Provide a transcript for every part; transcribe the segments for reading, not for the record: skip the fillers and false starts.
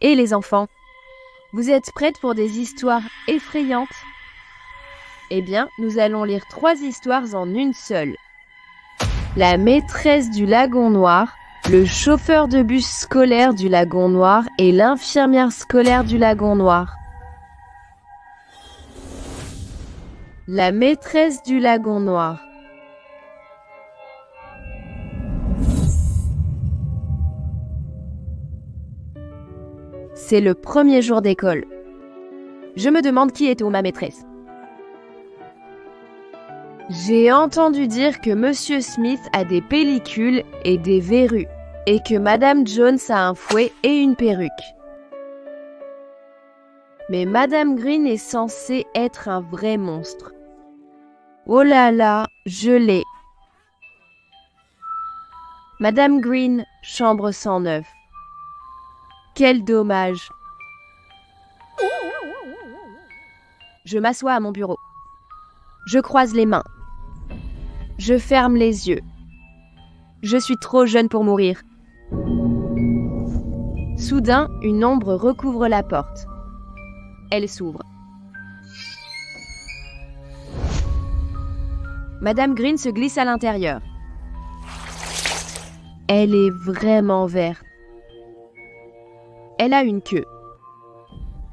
Et les enfants, vous êtes prêtes pour des histoires effrayantes? Eh bien, nous allons lire 3 histoires en une seule. La maîtresse du lagon noir, le chauffeur de bus scolaire du lagon noir et l'infirmière scolaire du lagon noir. La maîtresse du lagon noir. C'est le premier jour d'école. Je me demande qui est ma maîtresse. J'ai entendu dire que Monsieur Smith a des pellicules et des verrues, et que Madame Jones a un fouet et une perruque. Mais Madame Green est censée être un vrai monstre. Oh là là, je l'ai. Madame Green, chambre 109. Quel dommage. Je m'assois à mon bureau. Je croise les mains. Je ferme les yeux. Je suis trop jeune pour mourir. Soudain, une ombre recouvre la porte. Elle s'ouvre. Madame Green se glisse à l'intérieur. Elle est vraiment verte. Elle a une queue.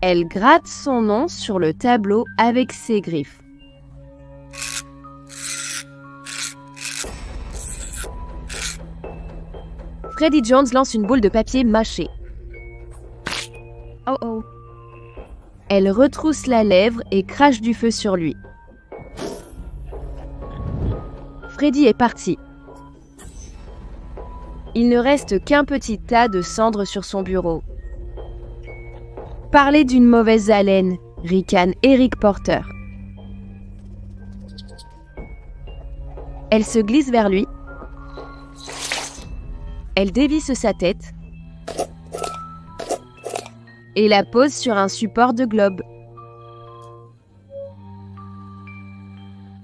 Elle gratte son nom sur le tableau avec ses griffes. Freddy Jones lance une boule de papier mâché. Oh oh. Elle retrousse la lèvre et crache du feu sur lui. Freddy est parti. Il ne reste qu'un petit tas de cendres sur son bureau. Parler d'une mauvaise haleine, ricane Eric Porter. Elle se glisse vers lui. Elle dévisse sa tête et la pose sur un support de globe.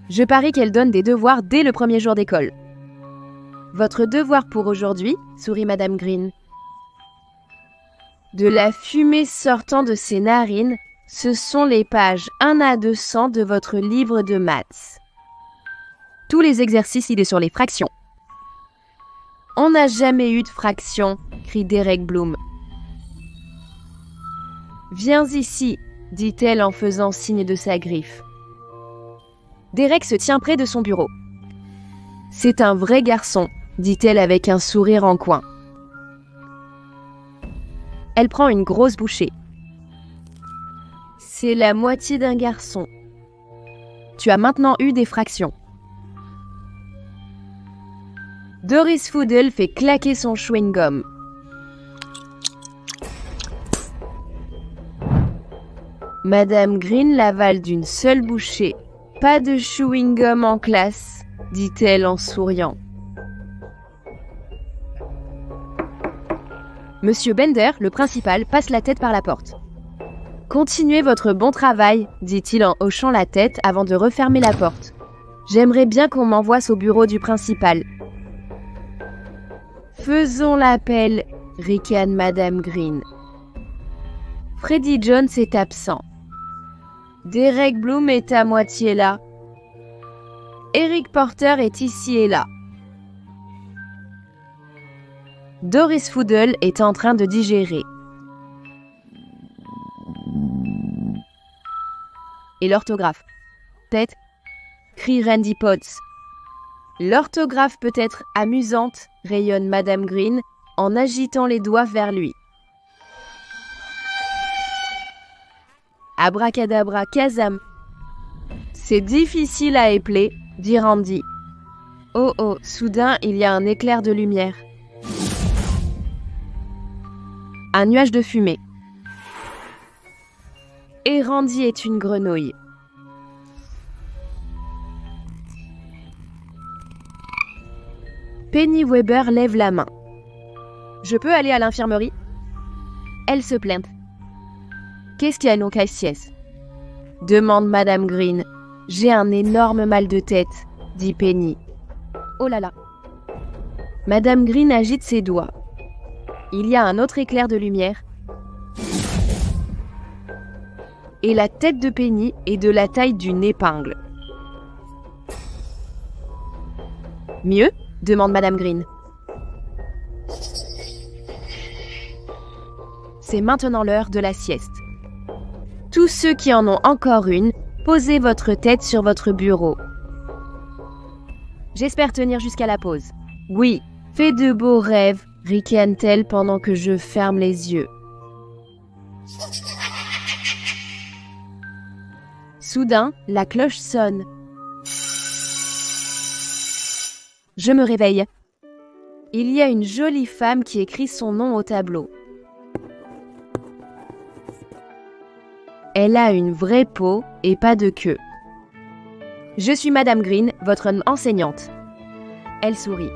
Je parie qu'elle donne des devoirs dès le premier jour d'école. Votre devoir pour aujourd'hui, sourit Madame Green. De la fumée sortant de ses narines, ce sont les pages 1 à 200 de votre livre de maths. Tous les exercices, il est sur les fractions. On n'a jamais eu de fractions, crie Derek Bloom. Viens ici, dit-elle en faisant signe de sa griffe. Derek se tient près de son bureau. C'est un vrai garçon, dit-elle avec un sourire en coin. Elle prend une grosse bouchée. C'est la moitié d'un garçon. Tu as maintenant eu des fractions. Doris Foodle fait claquer son chewing-gum. Madame Green l'avale d'une seule bouchée. Pas de chewing-gum en classe, dit-elle en souriant. Monsieur Bender, le principal, passe la tête par la porte. Continuez votre bon travail, dit-il en hochant la tête avant de refermer la porte. J'aimerais bien qu'on m'envoie au bureau du principal. Faisons l'appel, ricane Madame Green. Freddy Jones est absent. Derek Bloom est à moitié là. Eric Porter est ici et là. Doris Foodle est en train de digérer. Et l'orthographe? Tête? Crie Randy Potts. L'orthographe peut être amusante, rayonne Madame Green en agitant les doigts vers lui. Abracadabra Kazam. C'est difficile à épeler, dit Randy. Oh oh, soudain il y a un éclair de lumière. Un nuage de fumée. Et Randy est une grenouille. Penny Weber lève la main. Je peux aller à l'infirmerie? Elle se plaint. Qu'est-ce qu'il y a, non, Cassiès? Demande Madame Green. J'ai un énorme mal de tête, dit Penny. Oh là là. Madame Green agite ses doigts. Il y a un autre éclair de lumière. et la tête de Penny est de la taille d'une épingle. Mieux ? Demande Madame Green. C'est maintenant l'heure de la sieste. Tous ceux qui en ont encore une, posez votre tête sur votre bureau. J'espère tenir jusqu'à la pause. Oui, fais de beaux rêves, ricane-t-elle pendant que je ferme les yeux. Soudain, la cloche sonne. Je me réveille. Il y a une jolie femme qui écrit son nom au tableau. Elle a une vraie peau et pas de queue. Je suis Madame Green, votre enseignante. Elle sourit.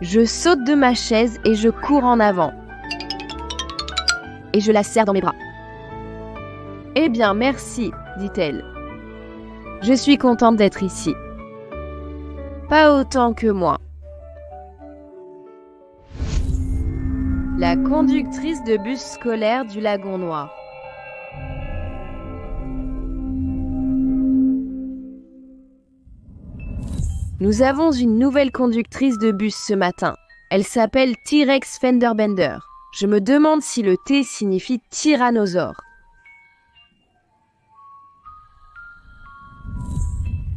Je saute de ma chaise et je cours en avant. Et je la serre dans mes bras. Eh bien, merci, dit-elle. Je suis contente d'être ici. Pas autant que moi. La conductrice de bus scolaire du Lagon Noir. Nous avons une nouvelle conductrice de bus ce matin. Elle s'appelle T-Rex Fenderbender. Je me demande si le T signifie tyrannosaure.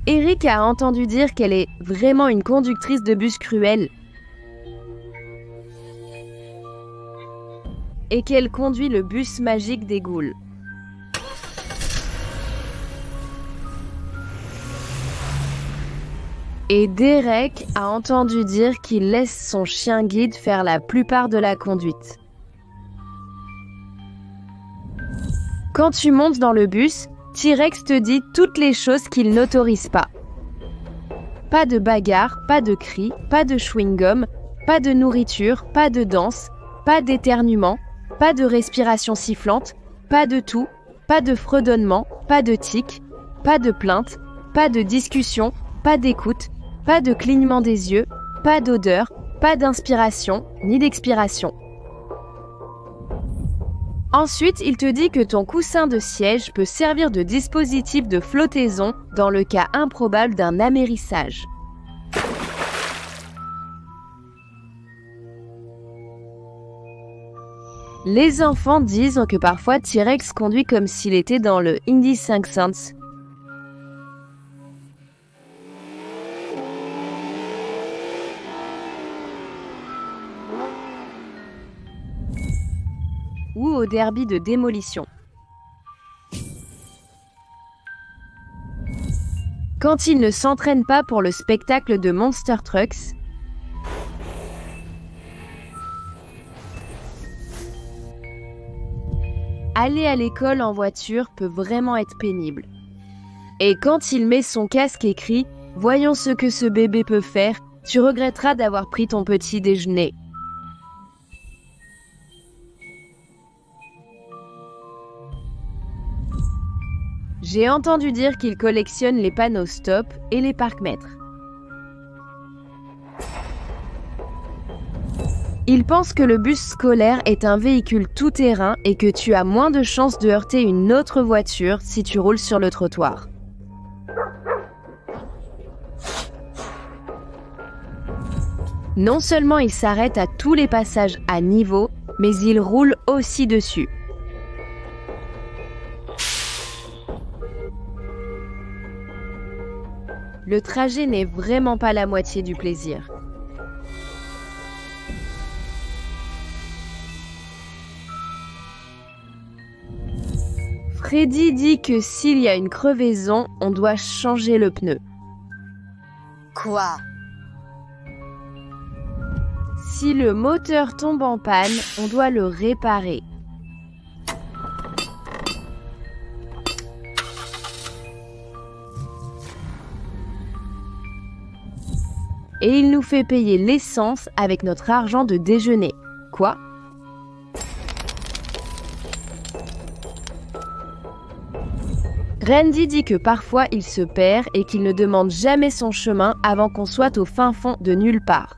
Eric a entendu dire qu'elle est vraiment une conductrice de bus cruelle et qu'elle conduit le bus magique des ghouls. Et Derek a entendu dire qu'il laisse son chien guide faire la plupart de la conduite. Quand tu montes dans le bus, T-Rex te dit toutes les choses qu'il n'autorise pas. Pas de bagarre, pas de cris, pas de chewing-gum, pas de nourriture, pas de danse, pas d'éternuement, pas de respiration sifflante, pas de toux, pas de fredonnement, pas de tic, pas de plainte, pas de discussion, pas d'écoute, pas de clignement des yeux, pas d'odeur, pas d'inspiration ni d'expiration. Ensuite, il te dit que ton coussin de siège peut servir de dispositif de flottaison dans le cas improbable d'un amérissage. Les enfants disent que parfois T-Rex conduit comme s'il était dans le Indy 500. Ou au derby de démolition. Quand il ne s'entraîne pas pour le spectacle de Monster Trucks, aller à l'école en voiture peut vraiment être pénible. Et quand il met son casque et crie « Voyons ce que ce bébé peut faire », tu regretteras d'avoir pris ton petit déjeuner. J'ai entendu dire qu'il collectionne les panneaux stop et les parcs-mètres. Il pense que le bus scolaire est un véhicule tout-terrain et que tu as moins de chances de heurter une autre voiture si tu roules sur le trottoir. Non seulement il s'arrête à tous les passages à niveau, mais il roule aussi dessus. Le trajet n'est vraiment pas la moitié du plaisir. Freddy dit que s'il y a une crevaison, on doit changer le pneu. Quoi? Si le moteur tombe en panne, on doit le réparer. Et il nous fait payer l'essence avec notre argent de déjeuner. Quoi? Randy dit que parfois il se perd et qu'il ne demande jamais son chemin avant qu'on soit au fin fond de nulle part.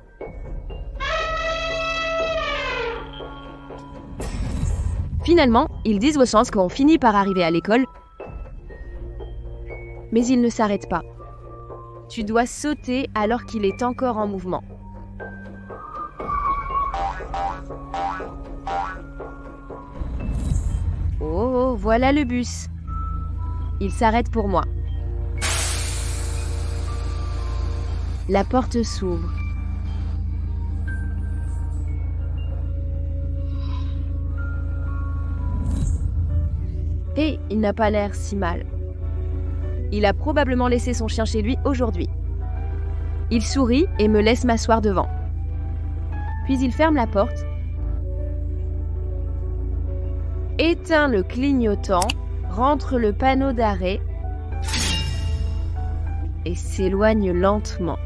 Finalement, ils disent aux chances qu'on finit par arriver à l'école. Mais il ne s'arrête pas. Tu dois sauter alors qu'il est encore en mouvement. Oh, voilà le bus. Il s'arrête pour moi. La porte s'ouvre. Et il n'a pas l'air si mal. Il a probablement laissé son chien chez lui aujourd'hui. Il sourit et me laisse m'asseoir devant. Puis il ferme la porte, éteint le clignotant, rentre le panneau d'arrêt et s'éloigne lentement.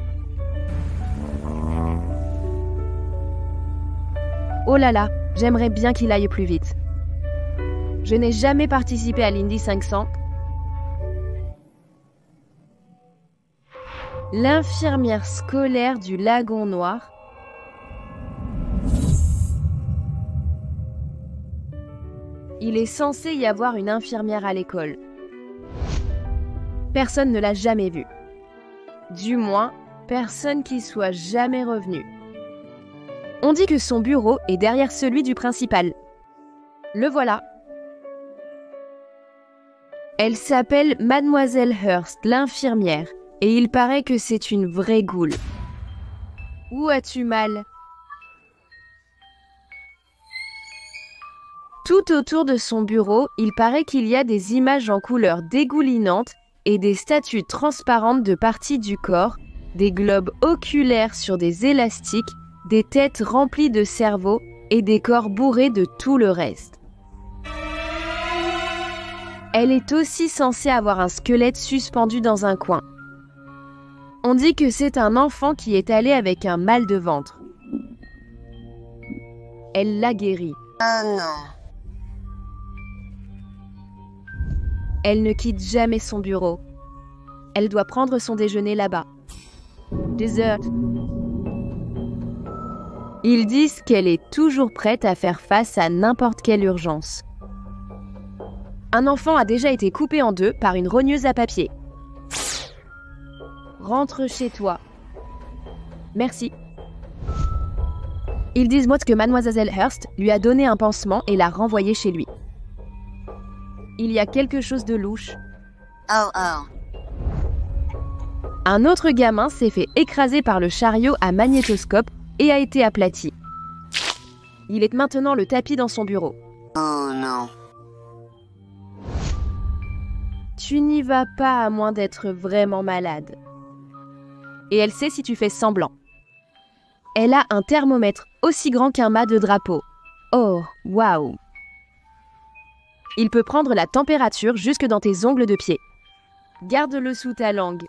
Oh là là, j'aimerais bien qu'il aille plus vite. Je n'ai jamais participé à l'Indy 500. L'infirmière scolaire du Lagon Noir. Il est censé y avoir une infirmière à l'école. Personne ne l'a jamais vue. Du moins, personne qui soit jamais revenu. On dit que son bureau est derrière celui du principal. Le voilà. Elle s'appelle Mademoiselle Hurst, l'infirmière, et il paraît que c'est une vraie goule. Où as-tu mal ? Tout autour de son bureau, il paraît qu'il y a des images en couleurs dégoulinantes et des statues transparentes de parties du corps, des globes oculaires sur des élastiques, des têtes remplies de cerveaux et des corps bourrés de tout le reste. Elle est aussi censée avoir un squelette suspendu dans un coin. On dit que c'est un enfant qui est allé avec un mal de ventre. Elle l'a guéri. Oh non. Elle ne quitte jamais son bureau. Elle doit prendre son déjeuner là-bas. Dessert. Ils disent qu'elle est toujours prête à faire face à n'importe quelle urgence. Un enfant a déjà été coupé en deux par une rogneuse à papier. Rentre chez toi. Merci. Ils disent que Mademoiselle Hurst lui a donné un pansement et l'a renvoyé chez lui. Il y a quelque chose de louche. Oh oh. Un autre gamin s'est fait écraser par le chariot à magnétoscope et a été aplati. Il est maintenant le tapis dans son bureau. Oh non. Tu n'y vas pas à moins d'être vraiment malade. Et elle sait si tu fais semblant. Elle a un thermomètre aussi grand qu'un mât de drapeau. Oh, waouh! Il peut prendre la température jusque dans tes ongles de pied. Garde-le sous ta langue.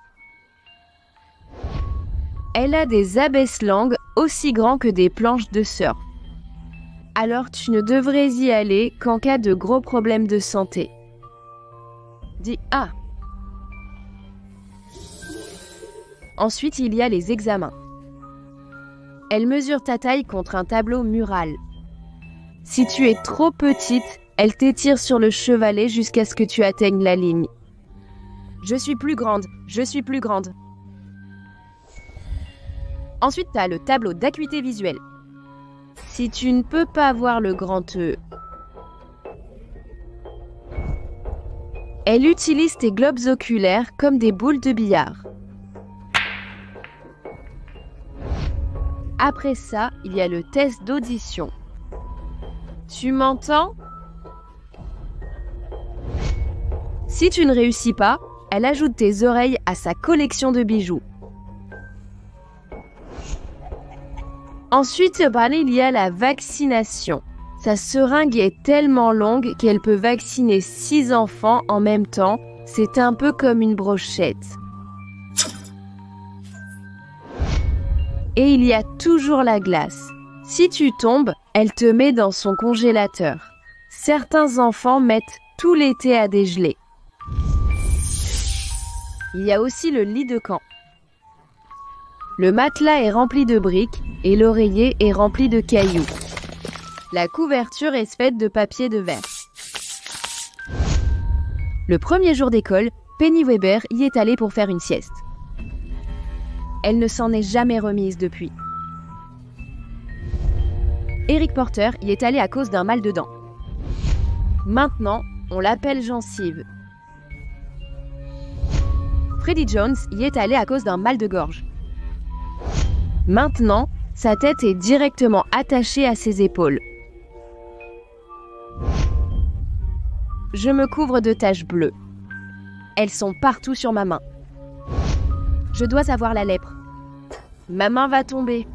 Elle a des abaisse-langues aussi grands que des planches de surf. Alors tu ne devrais y aller qu'en cas de gros problèmes de santé. Dis « Ah ». Ensuite, il y a les examens. Elle mesure ta taille contre un tableau mural. Si tu es trop petite, elle t'étire sur le chevalet jusqu'à ce que tu atteignes la ligne. Je suis plus grande, je suis plus grande. Ensuite, tu as le tableau d'acuité visuelle. Si tu ne peux pas voir le grand E, elle utilise tes globes oculaires comme des boules de billard. Après ça, il y a le test d'audition. Tu m'entends ? Si tu ne réussis pas, elle ajoute tes oreilles à sa collection de bijoux. Ensuite, il y a la vaccination. Sa seringue est tellement longue qu'elle peut vacciner 6 enfants en même temps. C'est un peu comme une brochette. Et il y a toujours la glace. Si tu tombes, elle te met dans son congélateur. Certains enfants mettent tout l'été à dégeler. Il y a aussi le lit de camp. Le matelas est rempli de briques et l'oreiller est rempli de cailloux. La couverture est faite de papier de verre. Le premier jour d'école, Penny Weber y est allée pour faire une sieste. Elle ne s'en est jamais remise depuis. Eric Porter y est allé à cause d'un mal de dents. Maintenant, on l'appelle gencive. Freddie Jones y est allé à cause d'un mal de gorge. Maintenant, sa tête est directement attachée à ses épaules. Je me couvre de taches bleues. Elles sont partout sur ma main. Je dois avoir la lèpre. Ma main va tomber.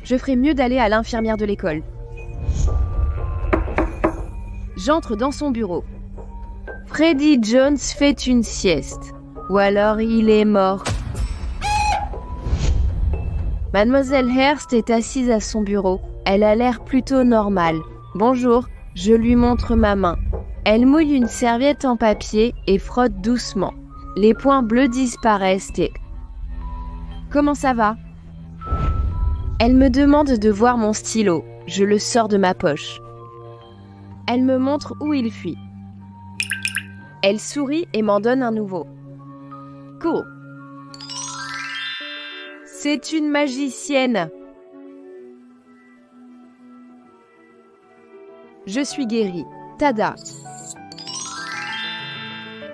Je ferais mieux d'aller à l'infirmière de l'école. J'entre dans son bureau. Freddie Jones fait une sieste. Ou alors il est mort. Mademoiselle Hearst est assise à son bureau. Elle a l'air plutôt normale. Bonjour, je lui montre ma main. Elle mouille une serviette en papier et frotte doucement. Les points bleus disparaissent et... Comment ça va? Elle me demande de voir mon stylo. Je le sors de ma poche. Elle me montre où il fuit. Elle sourit et m'en donne un nouveau. Cool. C'est une magicienne. Je suis guérie. Tada.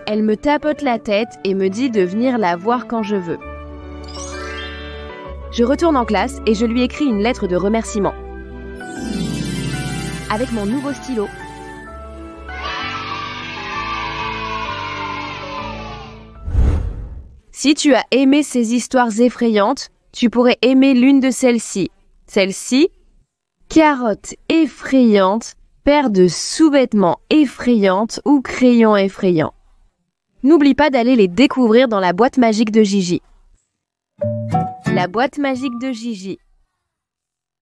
Elle me tapote la tête et me dit de venir la voir quand je veux. Je retourne en classe et je lui écris une lettre de remerciement. Avec mon nouveau stylo. Si tu as aimé ces histoires effrayantes, tu pourrais aimer l'une de celles-ci. Celle-ci, carotte effrayante, paire de sous-vêtements effrayantes ou crayon effrayant. N'oublie pas d'aller les découvrir dans la boîte magique de Gigi. La boîte magique de Gigi.